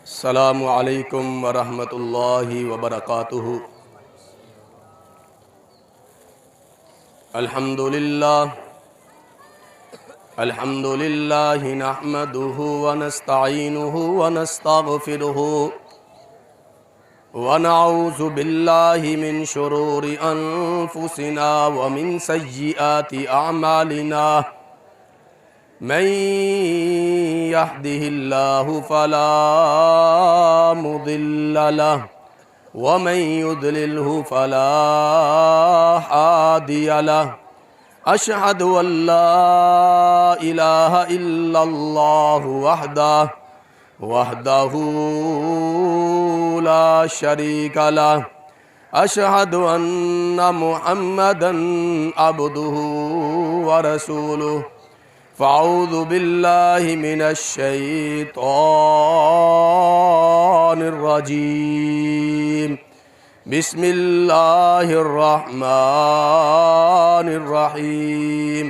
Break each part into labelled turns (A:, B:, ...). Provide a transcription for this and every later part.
A: السلام علیکم ورحمۃ اللہ وبرکاتہ۔ الحمد للہ نحمدہ ونستعینہ ونستغفرہ ونعوذ باللہ من شرور انفسنا ومن سیئات اعمالنا من يهده الله فلا مضل له ومن يضلله فلا هادي له أشهد أن لا إله إلا الله وحده لا شريك له أشهد أن محمدا عبده ورسوله فاعوذ باللہ من الشیطان الرجیم بسم اللہ الرحمن الرحیم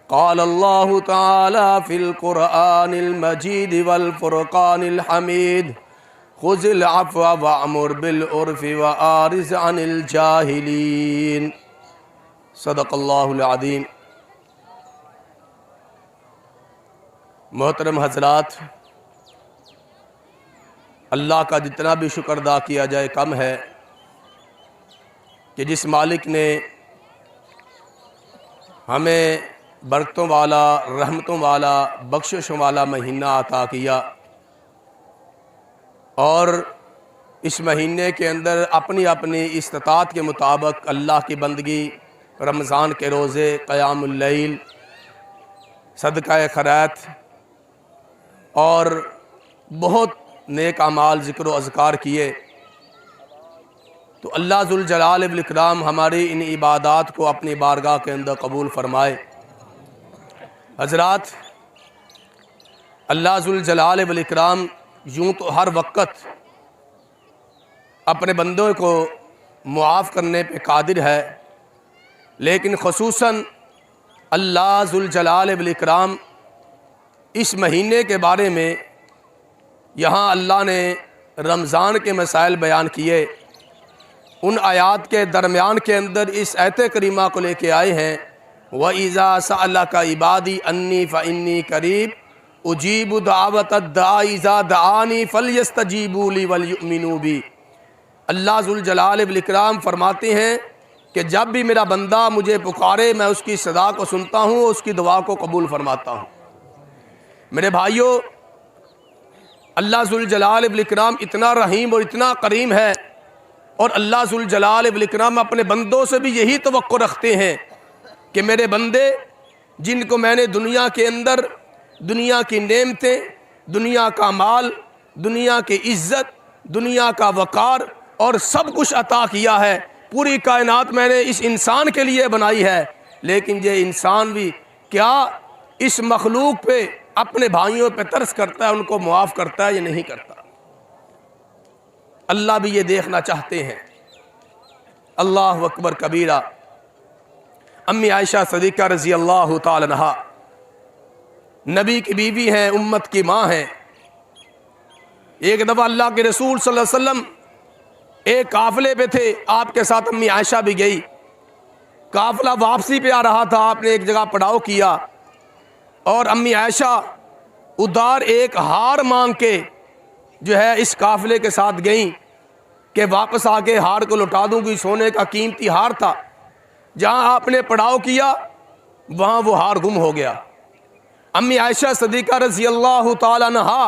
A: قال اللہ تعالی فی القرآن المجید والفرقان الحمید خذ العفو وأمر بالعرف وأعرض عن الجاہلین۔ صدق اللہ العظیم۔ محترم حضرات، اللہ کا جتنا بھی شکر ادا کیا جائے کم ہے کہ جس مالک نے ہمیں برکتوں والا، رحمتوں والا، بخششوں والا مہینہ عطا کیا اور اس مہینے کے اندر اپنی اپنی استطاعت کے مطابق اللہ کی بندگی، رمضان کے روزے، قیام اللیل، صدقہ خیرات اور بہت نیک اعمال، ذکر و اذکار کیے، تو اللہ ذوالجلال والاکرام ہماری ان عبادات کو اپنی بارگاہ کے اندر قبول فرمائے۔ حضرات، اللہ ذوالجلال والاکرام یوں تو ہر وقت اپنے بندوں کو معاف کرنے پہ قادر ہے، لیکن خصوصاً اللہ ذوالجلال والاکرام اس مہینے کے بارے میں یہاں اللہ نے رمضان کے مسائل بیان کیے، ان آیات کے درمیان کے اندر اس آیت کریمہ کو لے کے آئے ہیں وَإِذَا سَأَلَكَ عِبَادِي أَنِّي فَإِنِّي قَرِيبٌ أُجِيبُ دَعْوَةَ الدَّاعِ إِذَا دَعَانِ فَلْيَسْتَجِيبُوا لِي وَلْيُؤْمِنُوا بِي۔ اللہ ذوالجلال والاکرام فرماتے ہیں کہ جب بھی میرا بندہ مجھے پکارے میں اس کی صدا کو سنتا ہوں، اس کی دعا کو قبول فرماتا ہوں۔ میرے بھائیوں، اللہ ذوالجلال والاکرام اتنا رحیم اور اتنا کریم ہے، اور اللہ ذوالجلال والاکرام اپنے بندوں سے بھی یہی توقع رکھتے ہیں کہ میرے بندے جن کو میں نے دنیا کے اندر دنیا کی نعمتیں، دنیا کا مال، دنیا کی عزت، دنیا کا وقار اور سب کچھ عطا کیا ہے، پوری کائنات میں نے اس انسان کے لیے بنائی ہے، لیکن یہ انسان بھی کیا اس مخلوق پہ، اپنے بھائیوں پہ ترس کرتا ہے، ان کو معاف کرتا ہے یا نہیں کرتا؟ اللہ بھی یہ دیکھنا چاہتے ہیں۔ اللہ اکبر کبیرہ۔ امی عائشہ صدیقہ رضی اللہ تعالی عنہا نبی کی بیوی ہیں، امت کی ماں ہیں۔ ایک دفعہ اللہ کے رسول صلی اللہ علیہ وسلم ایک قافلے پہ تھے، آپ کے ساتھ امی عائشہ بھی گئی۔ قافلہ واپسی پہ آ رہا تھا، آپ نے ایک جگہ پڑاؤ کیا اور امی عائشہ ادھار ایک ہار مانگ کے جو ہے اس قافلے کے ساتھ گئیں کہ واپس آ کے ہار کو لوٹا دوں گی، سونے کا قیمتی ہار تھا۔ جہاں آپ نے پڑاؤ کیا وہاں وہ ہار گم ہو گیا۔ امی عائشہ صدیقہ رضی اللہ تعالیٰ عنہا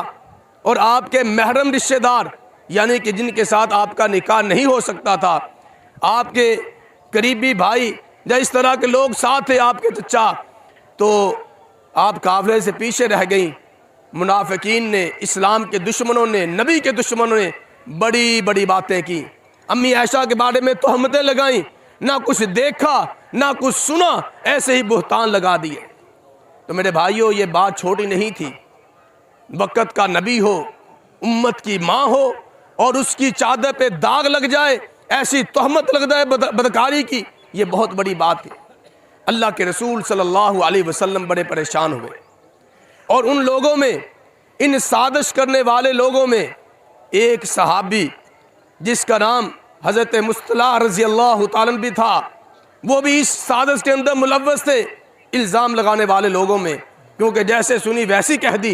A: اور آپ کے محرم رشتہ دار، یعنی کہ جن کے ساتھ آپ کا نکاح نہیں ہو سکتا تھا، آپ کے قریبی بھائی یا اس طرح کے لوگ ساتھ تھے، آپ کے چچا، تو آپ قافلے سے پیچھے رہ گئیں۔ منافقین نے، اسلام کے دشمنوں نے، نبی کے دشمنوں نے بڑی بڑی باتیں کی، امی عائشہ کے بارے میں تہمتیں لگائیں، نہ کچھ دیکھا نہ کچھ سنا، ایسے ہی بہتان لگا دیے۔ تو میرے بھائیوں، یہ بات چھوٹی نہیں تھی۔ وقت کا نبی ہو، امت کی ماں ہو اور اس کی چادر پہ داغ لگ جائے، ایسی تہمت لگ جائے بدکاری کی، یہ بہت بڑی بات ہے۔ اللہ کے رسول صلی اللہ علیہ وسلم بڑے پریشان ہوئے، اور ان لوگوں میں ان سازش کرنے والے لوگوں میں ایک صحابی جس کا نام حضرت مصطلح رضی اللہ تعالیٰ عنہ بھی تھا، وہ بھی اس سازش کے اندر ملوث تھے، الزام لگانے والے لوگوں میں، کیونکہ جیسے سنی ویسی کہہ دی،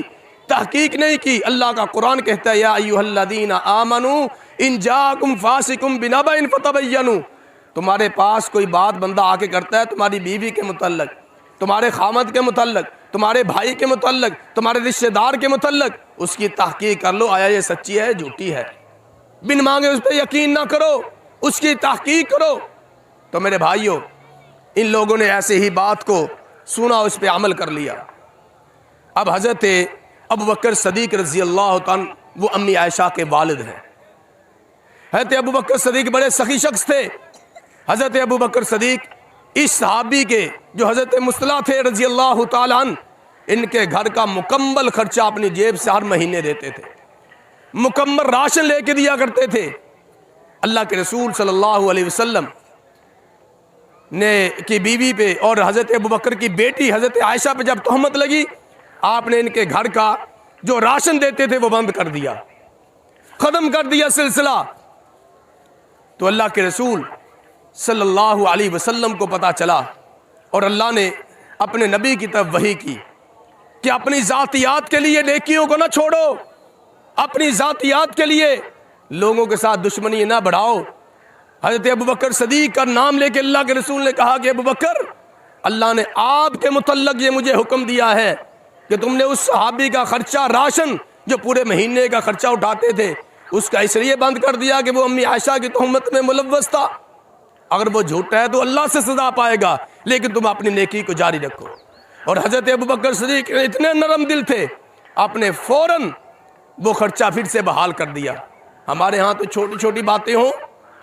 A: تحقیق نہیں کی۔ اللہ کا قرآن کہتا ہے یا ایھا الذین آمنوا ان جاءکم فاسق بنبأ فتبینوا، تمہارے پاس کوئی بات بندہ آ کے کرتا ہے تمہاری بیوی کے متعلق، تمہارے خامد کے متعلق، تمہارے بھائی کے متعلق، تمہارے رشتہ دار کے متعلق، اس کی تحقیق کر لو، آیا یہ سچی ہے جھوٹی ہے، بن مانگے اس پہ یقین نہ کرو، اس کی تحقیق کرو۔ تو میرے بھائیوں، ان لوگوں نے ایسے ہی بات کو سنا، اس پہ عمل کر لیا۔ اب حضرت ابوبکر صدیق رضی اللہ تعالیٰ وہ امی عائشہ کے والد ہیں۔ حضرت ابوبکر صدیق بڑے سخی شخص تھے۔ حضرت ابوبکر صدیق اس صحابی کے جو حضرت مصطلح تھے رضی اللہ تعالیٰ عنہ، ان کے گھر کا مکمل خرچہ اپنی جیب سے ہر مہینے دیتے تھے، مکمل راشن لے کے دیا کرتے تھے۔ اللہ کے رسول صلی اللہ علیہ وسلم نے کی بیوی پہ اور حضرت ابوبکر کی بیٹی حضرت عائشہ پہ جب تہمت لگی، آپ نے ان کے گھر کا جو راشن دیتے تھے وہ بند کر دیا، ختم کر دیا سلسلہ۔ تو اللہ کے رسول صلی اللہ علیہ وسلم کو پتہ چلا اور اللہ نے اپنے نبی کی طرف وحی کی کہ اپنی ذاتیات کے لیے نیکیوں کو نہ چھوڑو، اپنی ذاتیات کے لیے لوگوں کے ساتھ دشمنی نہ بڑھاؤ۔ حضرت ابوبکر صدیق کا نام لے کے اللہ کے رسول نے کہا کہ ابوبکر، اللہ نے آپ کے متعلق یہ مجھے حکم دیا ہے کہ تم نے اس صحابی کا خرچہ راشن جو پورے مہینے کا خرچہ اٹھاتے تھے اس کا اس لیے بند کر دیا کہ وہ امی عائشہ کی تہمت میں ملوث تھا، اگر وہ جھوٹا ہے تو اللہ سے سزا پائے گا، لیکن تم اپنی نیکی کو جاری رکھو۔ اور حضرت ابوبکر صدیق اتنے نرم دل تھے، آپ نے فوراً وہ خرچہ پھر سے بحال کر دیا۔ ہمارے ہاں تو چھوٹی چھوٹی باتیں ہوں،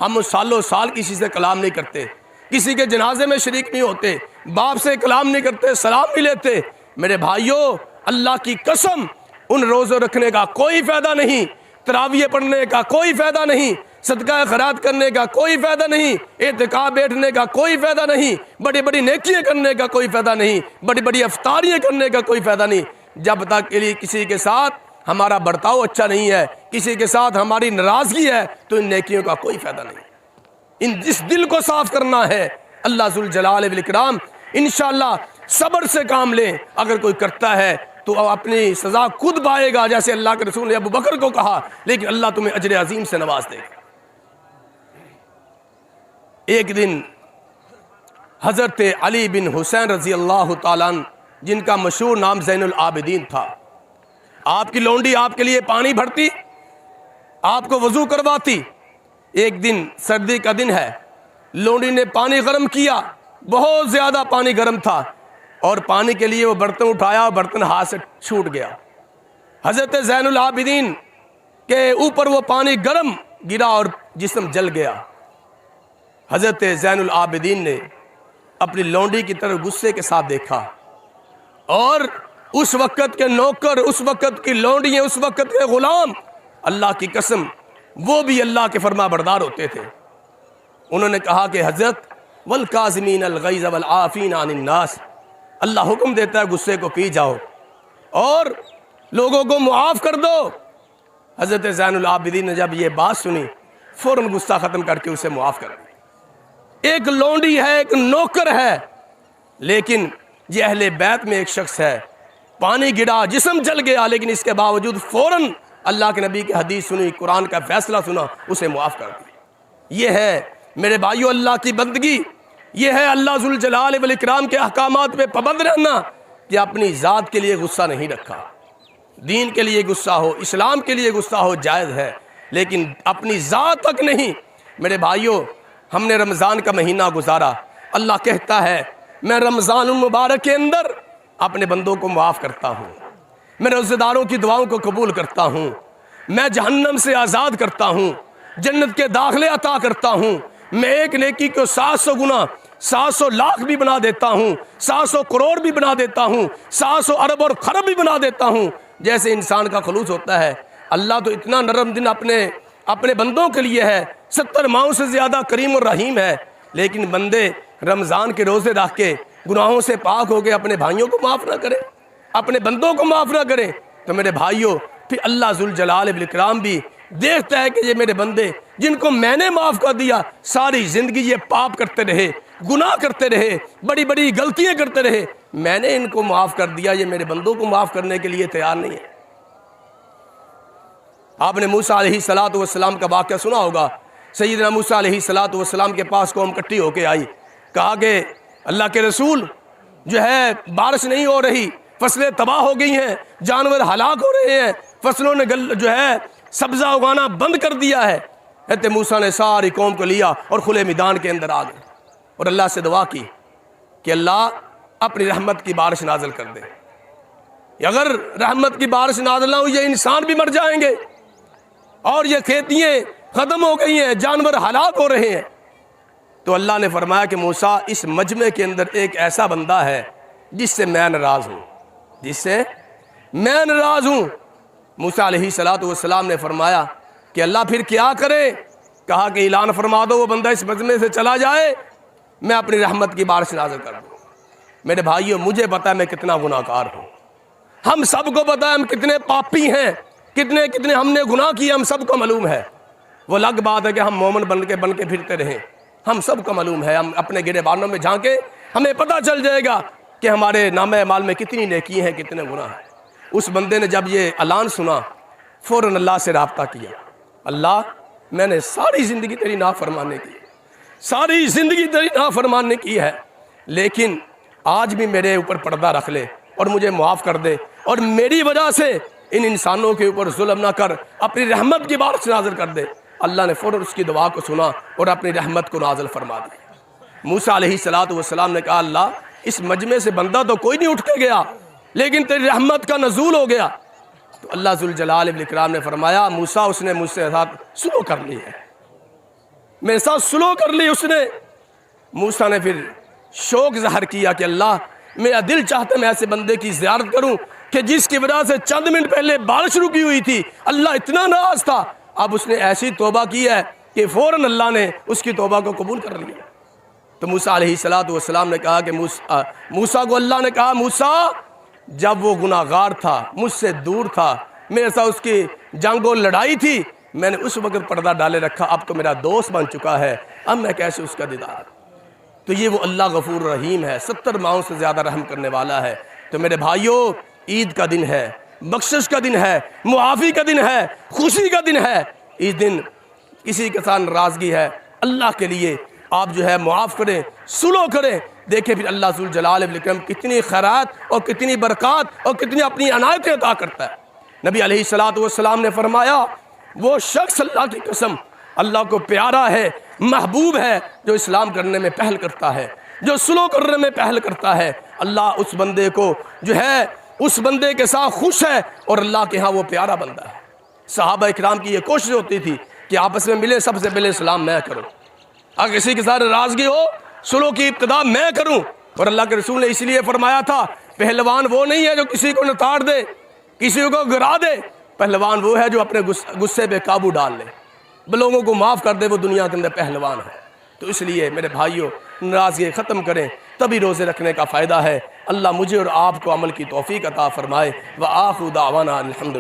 A: ہم سالوں سال کسی سے کلام نہیں کرتے، کسی کے جنازے میں شریک نہیں ہوتے، باپ سے کلام نہیں کرتے، سلام نہیں لیتے۔ میرے بھائیوں، اللہ کی قسم، ان روزے رکھنے کا کوئی فائدہ نہیں، تراویح پڑھنے کا کوئی فائدہ نہیں، صدقہ خیرات کرنے کا کوئی فائدہ نہیں، اعتکاف بیٹھنے کا کوئی فائدہ نہیں، بڑی بڑی نیکیاں کرنے کا کوئی فائدہ نہیں، بڑی بڑی افطاریاں کرنے کا کوئی فائدہ نہیں، جب تک کے لیے کسی کے ساتھ ہمارا برتاؤ اچھا نہیں ہے، کسی کے ساتھ ہماری ناراضگی ہے، تو ان نیکیوں کا کوئی فائدہ نہیں۔ ان جس دل کو صاف کرنا ہے، اللہ ذوالجلال والاکرام انشاءاللہ صبر سے کام لیں، اگر کوئی کرتا ہے تو اپنی سزا خود پائے گا، جیسے اللہ کے رسول نے ابوبکر کو کہا، لیکن اللہ تمہیں اجر عظیم سے نواز دے گا۔ ایک دن حضرت علی بن حسین رضی اللہ تعالیٰ عنہ، جن کا مشہور نام زین العابدین تھا، آپ کی لونڈی آپ کے لیے پانی بھرتی، آپ کو وضو کرواتی۔ ایک دن سردی کا دن ہے، لونڈی نے پانی گرم کیا، بہت زیادہ پانی گرم تھا، اور پانی کے لیے وہ برتن اٹھایا، برتن ہاتھ سے چھوٹ گیا۔ حضرت زین العابدین کے اوپر وہ پانی گرم گرا اور جسم جل گیا۔ حضرت زین العابدین نے اپنی لونڈی کی طرف غصے کے ساتھ دیکھا، اور اس وقت کے نوکر، اس وقت کی لونڈیاں، اس وقت کے غلام، اللہ کی قسم وہ بھی اللہ کے فرما بردار ہوتے تھے۔ انہوں نے کہا کہ حضرت والکاظمین الغیظ والعافین عن الناس، اللہ حکم دیتا ہے غصے کو پی جاؤ اور لوگوں کو معاف کر دو۔ حضرت زین العابدین نے جب یہ بات سنی، فوراً غصہ ختم کر کے اسے معاف کر دیا۔ ایک لونڈی ہے، ایک نوکر ہے، لیکن یہ اہل بیت میں ایک شخص ہے، پانی گرا، جسم جل گیا، لیکن اس کے باوجود فوراً اللہ کے نبی کی حدیث سنی، قرآن کا فیصلہ سنا، اسے معاف کر دیا۔ یہ ہے میرے بھائیو اللہ کی بندگی، یہ ہے اللہ ذوالجلال والاکرام کے احکامات پہ پابند رہنا، کہ اپنی ذات کے لیے غصہ نہیں رکھا۔ دین کے لیے غصہ ہو، اسلام کے لیے غصہ ہو، جائز ہے، لیکن اپنی ذات تک نہیں۔ میرے بھائیو، ہم نے رمضان کا مہینہ گزارا، اللہ کہتا ہے میں رمضان المبارک کے اندر اپنے بندوں کو معاف کرتا ہوں، میں روزہ داروں کی دعاؤں کو قبول کرتا ہوں، میں جہنم سے آزاد کرتا ہوں، جنت کے داخلے عطا کرتا ہوں، میں ایک نیکی کو 700 گنا، 700 لاکھ بھی بنا دیتا ہوں، 700 کروڑ بھی بنا دیتا ہوں، 700 ارب اور خرب بھی بنا دیتا ہوں۔ جیسے انسان کا خلوص ہوتا ہے، اللہ تو اتنا نرم دل اپنے بندوں کے لیے ہے، 70 ماہوں سے زیادہ کریم اور رحیم ہے، لیکن بندے رمضان کے روزے رکھ کے گناہوں سے پاک ہو کے اپنے بھائیوں کو معاف نہ کریں، اپنے بندوں کو معاف نہ کریں، تو تو میرے بھائیوں پھر اللہ ذوالجلال والاکرام بھی دیکھتا ہے کہ یہ میرے بندے جن کو میں نے معاف کر دیا، ساری زندگی یہ پاپ کرتے رہے، گناہ کرتے رہے، بڑی بڑی غلطیاں کرتے رہے، میں نے ان کو معاف کر دیا، یہ میرے بندوں کو معاف کرنے کے لیے تیار نہیں ہے۔ آپ نے موسیٰ علیہ السلام کا واقعہ سنا ہوگا۔ سیدنا موسیٰ علیہ السلام کے پاس قوم اکٹھی ہو کے آئی، کہا کہ اللہ کے رسول جو ہے بارش نہیں ہو رہی، فصلیں تباہ ہو گئی ہیں، جانور ہلاک ہو رہے ہیں، فصلوں نے جو ہے سبزہ اگانا بند کر دیا ہے۔ حضرت موسیٰ نے ساری قوم کو لیا اور کھلے میدان کے اندر آ گئے اور اللہ سے دعا کی کہ اللہ اپنی رحمت کی بارش نازل کر دے، اگر رحمت کی بارش نازل نہ ہوئی یہ انسان بھی مر جائیں گے اور یہ کھیتیاں ختم ہو گئی ہیں، جانور ہلاک ہو رہے ہیں۔ تو اللہ نے فرمایا کہ موسیٰ اس مجمع کے اندر ایک ایسا بندہ ہے جس سے میں ناراض ہوں، جس سے میں ناراض ہوں۔ موسیٰ علیہ السلام نے فرمایا کہ اللہ پھر کیا کرے؟ کہا کہ اعلان فرما دو وہ بندہ اس مجمع سے چلا جائے، میں اپنی رحمت کی بارش نازل کر دوں۔ میرے بھائیوں مجھے پتا ہے میں کتنا گناہ گار ہوں، ہم سب کو پتا ہے ہم کتنے پاپی ہیں، کتنے ہم نے گناہ کیے، ہم سب کو معلوم ہے۔ وہ الگ بات ہے کہ ہم مومن بن کے پھرتے رہیں، ہم سب کو معلوم ہے۔ ہم اپنے گرے بانوں میں جھانکے ہمیں پتہ چل جائے گا کہ ہمارے نامہ اعمال میں کتنی نیکی ہیں، کتنے گناہ ہیں۔ اس بندے نے جب یہ اعلان سنا فوراً اللہ سے رابطہ کیا، اللہ میں نے ساری زندگی تیری نافرمانی کی، ساری زندگی تیری نافرمانی کی ہے، لیکن آج بھی میرے اوپر پردہ رکھ لے اور مجھے معاف کر دے، اور میری وجہ سے ان انسانوں کے اوپر ظلم نہ کر، اپنی رحمت کی بارش نازل کر دے۔ اللہ نے فوراً اس کی دعا کو سنا اور اپنی رحمت کو نازل فرما دی۔ موسیٰ علیہ السلام نے کہا اللہ اس مجمع سے بندہ تو کوئی نہیں اٹھ کے گیا، لیکن تیری رحمت کا نزول ہو گیا۔ تو اللہ ذوالجلال والاکرام نے فرمایا موسیٰ اس نے مجھ سے ساتھ سلو کر لی ہے، میرے ساتھ سلو کر لی اس نے۔ موسیٰ نے پھر شوق ظاہر کیا کہ اللہ میرا دل چاہتا ہے میں ایسے بندے کی زیارت کروں کہ جس کی وجہ سے چند منٹ پہلے بارش رکی ہوئی تھی، اللہ اتنا ناراض تھا، اب اس نے ایسی توبہ کی ہے کہ فوراً اللہ نے اس کی توبہ کو قبول کر لیا۔ تو موسیٰ علیہ السلام نے کہا کہ موسیٰ کو اللہ نے کہا موسیٰ جب وہ گناہ گار تھا، مجھ سے دور تھا، میرے ساتھ اس کی جنگ و لڑائی تھی، میں نے اس وقت پردہ ڈالے رکھا، اب تو میرا دوست بن چکا ہے، اب میں کیسے اس کا دیدار۔ تو یہ وہ اللہ غفور رحیم ہے، 70 ماہوں سے زیادہ رحم کرنے والا ہے۔ تو میرے بھائیوں عید کا دن ہے، بخشش کا دن ہے، معافی کا دن ہے، خوشی کا دن ہے۔ اس دن کسی کے ساتھ ناراضگی ہے، اللہ کے لیے آپ جو ہے معاف کریں، سلو کریں۔ دیکھیں پھر اللہ ذوالجلال والاکرام کتنی خیرات اور کتنی برکات اور کتنی اپنی عنایتیں عطا کرتا ہے۔ نبی علیہ السلام نے فرمایا وہ شخص اللہ کی قسم اللہ کو پیارا ہے، محبوب ہے، جو اسلام کرنے میں پہل کرتا ہے، جو سلو کرنے میں پہل کرتا ہے، اللہ اس بندے کو جو ہے اس بندے کے ساتھ خوش ہے اور اللہ کے ہاں وہ پیارا بندہ ہے۔ صحابہ اکرام کی یہ کوشش ہوتی تھی کہ آپس میں ملے سب سے پہلے سلام میں کروں، اگر کسی کے ساتھ ناراضگی ہو سلو کی ابتدا میں کروں۔ اور اللہ کے رسول نے اس لیے فرمایا تھا پہلوان وہ نہیں ہے جو کسی کو نتاڑ دے، کسی کو گرا دے، پہلوان وہ ہے جو اپنے غصے پہ قابو ڈال لے، لوگوں کو معاف کر دے، وہ دنیا کے اندر پہلوان ہے۔ تو اس لیے میرے بھائیوں ناراضگی ختم کریں، تبھی روزے رکھنے کا فائدہ ہے۔ اللہ مجھے اور آپ کو عمل کی توفیق عطا فرمائے۔ وآخر دعوانا الحمدللہ۔